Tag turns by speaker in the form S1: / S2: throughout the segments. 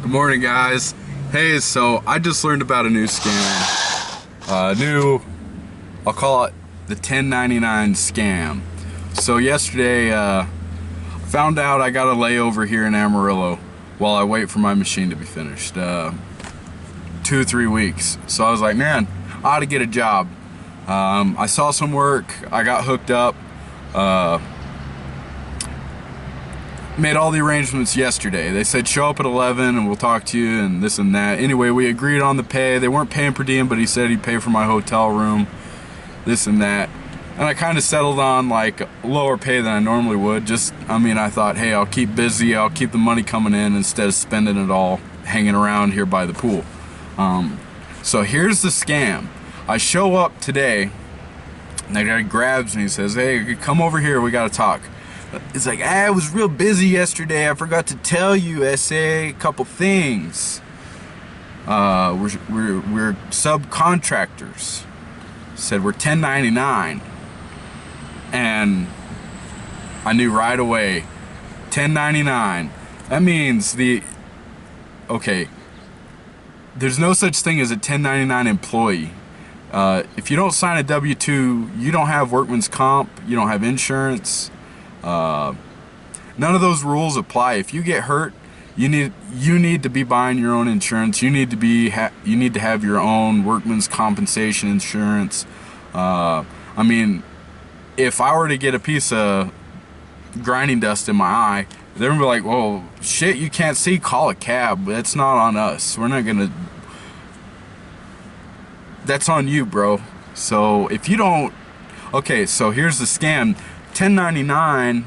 S1: Good morning, guys. Hey, so I just learned about a new scam. I'll call it the 1099 scam. So yesterday, found out I got a layover here in Amarillo while I wait for my machine to be finished. 2-3 weeks. So I was like, man, I ought to get a job. I saw some work, I got hooked up, made all the arrangements yesterday. They said show up at 11 and we'll talk to you and this and that. Anyway, we agreed on the pay. They weren't paying per diem, but he said he'd pay for my hotel room, this and that. And I kind of settled on like lower pay than I normally would. I thought, hey, I'll keep busy, I'll keep the money coming in instead of spending it all hanging around here by the pool. So here's the scam. I show up today and the guy grabs me and says, hey, come over here, we gotta talk. It's like, I was real busy yesterday, I forgot to tell you, SA, a couple things. We're subcontractors. Said we're 1099. And I knew right away, 1099. That means okay, there's no such thing as a 1099 employee. If you don't sign a W-2, you don't have workman's comp, you don't have insurance. None of those rules apply. If you get hurt, you need to be buying your own insurance. You need to have your own workman's compensation insurance. If I were to get a piece of grinding dust in my eye, they're gonna be like, "Well, shit, you can't see. Call a cab." That's not on us. We're not gonna. That's on you, bro. So if you don't, okay. So here's the scam. 1099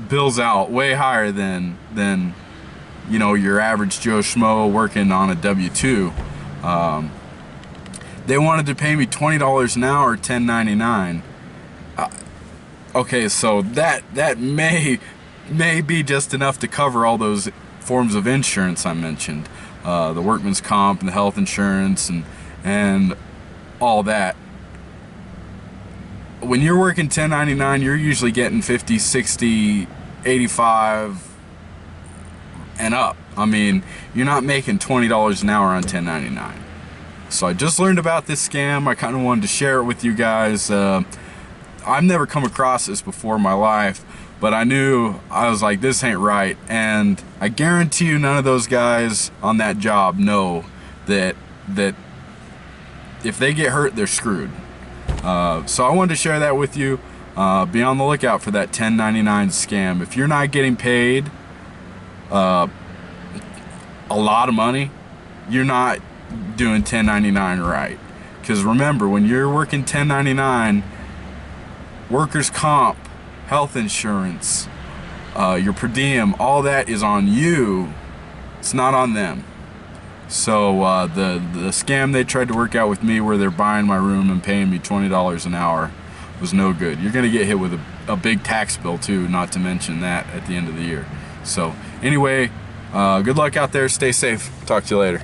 S1: bills out way higher than your average Joe Schmo working on a W-2. They wanted to pay me $20 an hour, 1099. Okay, so that may be just enough to cover all those forms of insurance I mentioned, the workman's comp and the health insurance and all that. When you're working 1099, you're usually getting 50, 60, 85 and up. You're not making $20 an hour on 1099. So I just learned about this scam. I kind of wanted to share it with you guys. I've never come across this before in my life, but I was like, this ain't right. And I guarantee you none of those guys on that job know that if they get hurt, they're screwed. So I wanted to share that with you. Be on the lookout for that 1099 scam. If you're not getting paid a lot of money, you're not doing 1099 right. Because remember, when you're working 1099, workers' comp, health insurance, your per diem, all that is on you. It's not on them. So the scam they tried to work out with me, where they're buying my room and paying me $20 an hour, was no good. You're gonna get hit with a big tax bill too, not to mention that at the end of the year. So anyway, good luck out there, stay safe, talk to you later.